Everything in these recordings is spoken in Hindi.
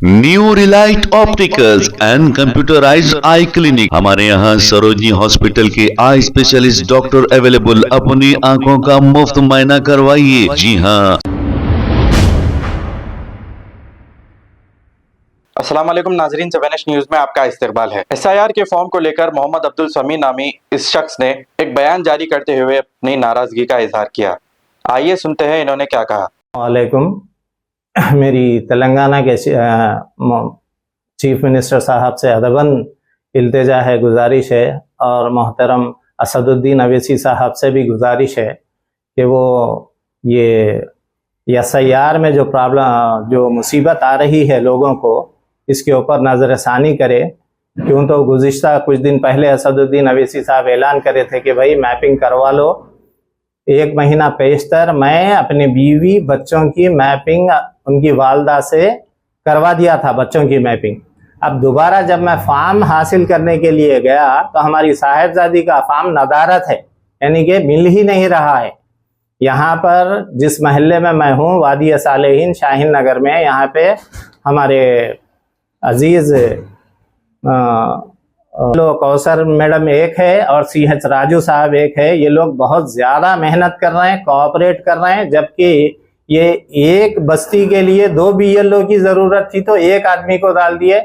New Relight opticals and computerised I clinic. हमारे यहाँ सरोजनी हॉस्पिटल के आई स्पेशलिस्ट डॉक्टर अवेलेबल। अपनी आंखों का मुफ्त मुआयना करवाइए। जी हाँ। अस्सलाम वालेकुम नाजरीन, सबेनेश न्यूज में आपका इस्तकबाल है। SIR के फॉर्म को लेकर मोहम्मद अब्दुल समी नामी इस शख्स ने एक बयान जारी करते हुए अपनी नाराजगी का इजहार किया। आइए सुनते हैं इन्होंने क्या कहा। वालेकुम। मेरी तेलंगाना के चीफ मिनिस्टर साहब से अदबन इल्तिजा है, गुजारिश है, और मोहतरम असदुद्दीन अवैसी साहब से भी गुजारिश है कि वो ये SIR में जो प्रॉब्लम, जो मुसीबत आ रही है लोगों को, इसके ऊपर नज़रसानी करे। क्यों तो गुज़िश्ता कुछ दिन पहले असदुद्दीन अवैसी साहब ऐलान करे थे कि भाई मैपिंग करवा लो। 1 महीना पेशतर मैं अपनी बीवी बच्चों की मैपिंग उनकी वालदा से करवा दिया था, बच्चों की मैपिंग। अब दोबारा जब मैं फार्म हासिल करने के लिए गया तो हमारी साहिबजादी का फार्म नदारत है, यानी कि मिल ही नहीं रहा है। यहाँ पर जिस महल्ले में मैं हूँ, वादी सालेहीन शाहीन नगर में, यहाँ पे हमारे अजीज़ कौसर मैडम एक है और CH राजू साहब एक है। ये लोग बहुत ज़्यादा मेहनत कर रहे हैं, कोऑपरेट कर रहे हैं। जबकि ये एक बस्ती के लिए 2 BLO की ज़रूरत थी तो 1 आदमी को डाल दिए।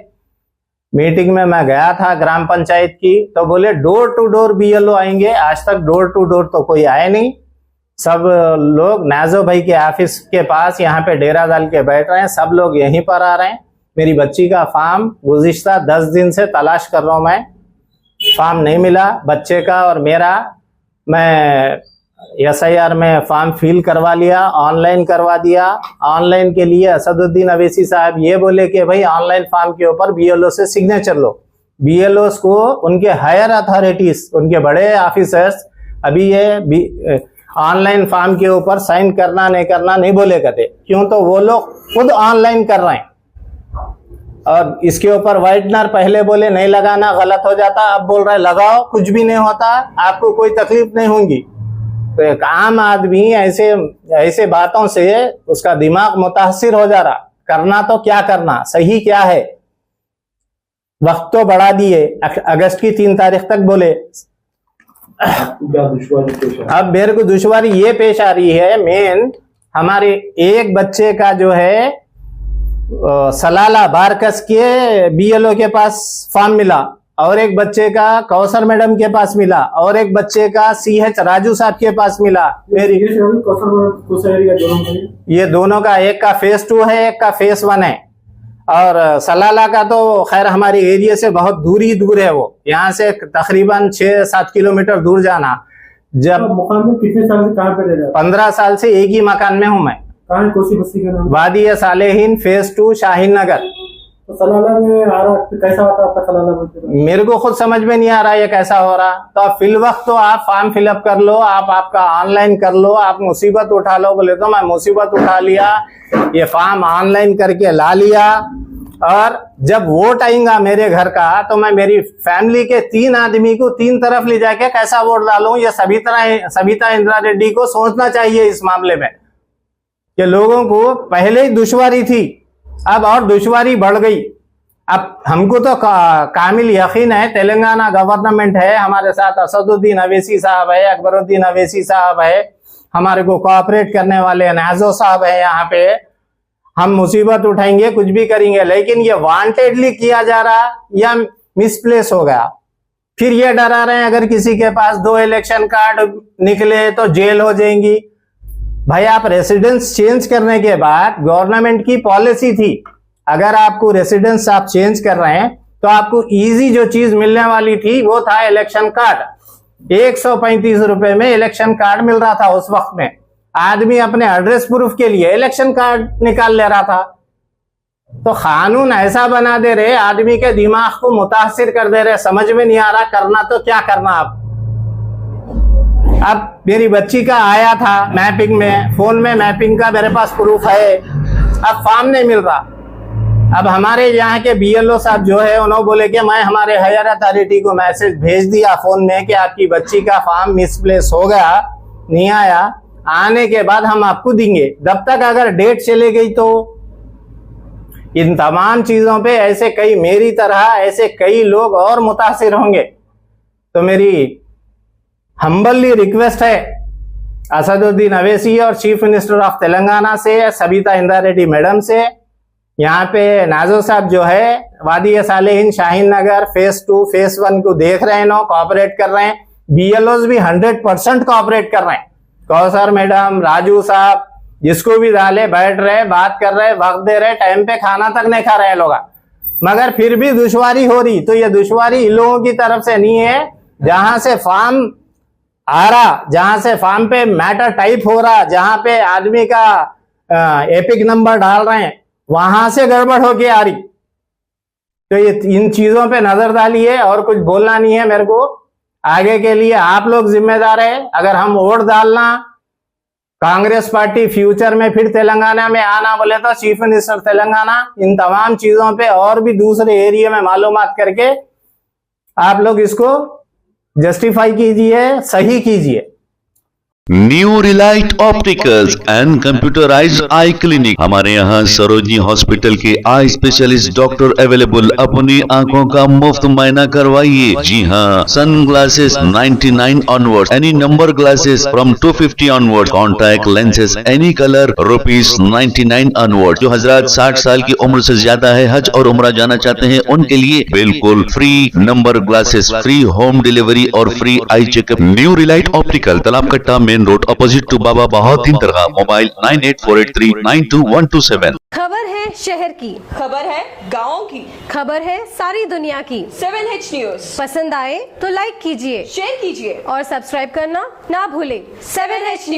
मीटिंग में मैं गया था ग्राम पंचायत की, तो बोले डोर टू डोर BLO आएंगे। आज तक डोर टू डोर तो कोई आए नहीं। सब लोग नाजो भाई के ऑफिस के पास यहाँ पे डेरा डाल के बैठ रहे हैं, सब लोग यहीं पर आ रहे हैं। मेरी बच्ची का फार्म गुज़िश्ता 10 दिन से तलाश कर रहा हूँ मैं, फार्म नहीं मिला बच्चे का और मेरा। मैं SIR में फार्म फिल करवा लिया, ऑनलाइन करवा दिया। ऑनलाइन के लिए असदुद्दीन अवैसी साहब ये बोले कि भाई ऑनलाइन फार्म के ऊपर BLO से सिग्नेचर लो। BLOs को उनके हायर अथॉरिटीज, उनके बड़े ऑफिसर्स अभी ये ऑनलाइन फार्म के ऊपर साइन करना नहीं बोले करते। क्यों तो वो लोग खुद ऑनलाइन कर रहे हैं। और इसके ऊपर वाइटनर पहले बोले नहीं लगाना, गलत हो जाता, अब बोल रहे लगाओ, कुछ भी नहीं होता, आपको कोई तकलीफ नहीं होगी। तो एक आम आदमी ऐसे बातों से उसका दिमाग मुतासिर हो जा रहा। करना तो क्या करना, सही क्या है। वक्त तो बढ़ा दिए, अगस्त की 3 तारीख तक बोले। अब मेरे को दुश्वारी ये पेश आ रही है, मेन हमारे एक बच्चे का जो है सलाला बारकस के BLO के पास फॉर्म मिला, और एक बच्चे का कौसर मैडम के पास मिला, और एक बच्चे का CH राजू साहब के पास मिला। ये दोनों का, एक का फेज 2 है, एक का फेज 1 है। और सलाला का तो खैर हमारे एरिया से बहुत दूर है। वो यहाँ से तकरीबन 6-7 किलोमीटर दूर जाना। जब कितने साल से कहाँ पे रह रहे हैं? 15 साल से एक ही मकान में हूँ मैं। कौन सी बस्ती का नाम? वादी सालेहीन फेज 2 शाहीन नगर। तो सलाला में आ रहा, कैसा होता है आपका सलाला में? मेरे को खुद समझ में नहीं आ रहा ये कैसा हो रहा। तो आप फिल वक्त तो आप फॉर्म फिलअप कर लो, आप आपका ऑनलाइन कर लो, आप मुसीबत उठा लो। बोले तो मैं मुसीबत उठा लिया, ये फॉर्म ऑनलाइन करके ला लिया। और जब वोट आएगा मेरे घर का, तो मैं मेरी फैमिली के 3 आदमी को 3 तरफ ले जाके कैसा वोट डालूं, ये सबिता इंदिरा रेड्डी को सोचना चाहिए इस मामले में। कि लोगों को पहले ही दुश्वारी थी, अब और दुश्वारी बढ़ गई। अब हमको तो कामिल यकीन है, तेलंगाना गवर्नमेंट है हमारे साथ, असदुद्दीन अवैसी साहब है, अकबरुद्दीन अवैसी साहब है, हमारे को कोऑपरेट करने वाले नाजो साहब है। यहाँ पे हम मुसीबत उठाएंगे, कुछ भी करेंगे। लेकिन ये वांटेडली किया जा रहा या मिसप्लेस हो गया। फिर ये डरा रहे हैं अगर किसी के पास 2 इलेक्शन कार्ड निकले तो जेल हो जाएंगी। भाई आप रेसिडेंस चेंज करने के बाद, गवर्नमेंट की पॉलिसी थी, अगर आपको रेसिडेंस आप चेंज कर रहे हैं तो आपको इजी जो चीज मिलने वाली थी वो था इलेक्शन कार्ड। 135 रुपए में इलेक्शन कार्ड मिल रहा था उस वक्त में। आदमी अपने एड्रेस प्रूफ के लिए इलेक्शन कार्ड निकाल ले रहा था। तो कानून ऐसा बना दे रहे, आदमी के दिमाग को मुतासिर कर दे रहे, समझ में नहीं आ रहा करना तो क्या करना। अब मेरी बच्ची का आया था मैपिंग में, फोन में मैपिंग का मेरे पास प्रूफ है, अब फॉर्म नहीं मिल रहा। अब हमारे यहाँ के BLO साहब जो है, उन्होंने बोले कि मैं हमारे हायर अथॉरिटी को मैसेज भेज दिया फोन में कि आपकी बच्ची का फॉर्म मिसप्लेस हो गया, नहीं आया, आने के बाद हम आपको देंगे। जब तक अगर डेट चले गई तो इन तमाम चीजों पे ऐसे कई मेरी तरह ऐसे कई लोग और मुतासिर होंगे। तो मेरी हम्बली रिक्वेस्ट है असदुद्दीन अवैसी और चीफ मिनिस्टर ऑफ तेलंगाना से, सबिता इंदा रेड्डी मैडम से, यहाँ पे नाजो साहब जो है वादी सालेहीन शाहीन नगर फेज 2 फेज 1 को देख रहे हैं, नो कोऑपरेट कर रहे हैं। BLOs भी 100% कोऑपरेट कर रहे हैं। कौसर मैडम, राजू साहब, जिसको भी डाले बैठ रहे, बात कर रहे, वक्त दे रहे, टाइम पे खाना तक नहीं खा रहे लोग, मगर फिर भी दुश्वारी हो रही। तो ये दुश्वारी इन लोगों की तरफ से नहीं है, जहां से फॉर्म आ रहा, जहां से फॉर्म पे मैटर टाइप हो रहा, जहां पे आदमी का एपिक नंबर डाल रहे हैं, वहां से गड़बड़ होके आ रही। तो ये इन चीजों पे नजर डालिए, और कुछ बोलना नहीं है मेरे को। आगे के लिए आप लोग जिम्मेदार है। अगर हम वोट डालना, कांग्रेस पार्टी फ्यूचर में फिर तेलंगाना में आना बोले तो चीफ मिनिस्टर तेलंगाना, इन तमाम चीजों पे और भी दूसरे एरिया में मालूमात करके आप लोग इसको जस्टिफाई कीजिए, सही कीजिए। New Relight opticals and computerised I clinic. हमारे यहाँ सरोजनी हॉस्पिटल के आई स्पेशलिस्ट डॉक्टर अवेलेबल। अपनी आंखों का मुफ्त मुआयना करवाइए। जी हाँ, sunglasses 99 onward, any number glasses from 250 onward, contact lenses any colour ₹99 onward. जो हजरात 60 साल की उम्र से ज्यादा है, हज और उम्रा जाना चाहते हैं, उनके लिए बिल्कुल free number glasses, free home delivery और free eye checkup. New relight optical, Talab Katta, main road, opposite to Baba Bahauddin Dargah. Mobile 9848392127। खबर है शहर की, खबर है गाँव की, खबर है सारी दुनिया की। 7H न्यूज पसंद आए तो लाइक कीजिए, शेयर कीजिए और सब्सक्राइब करना ना भूलें। 7H news.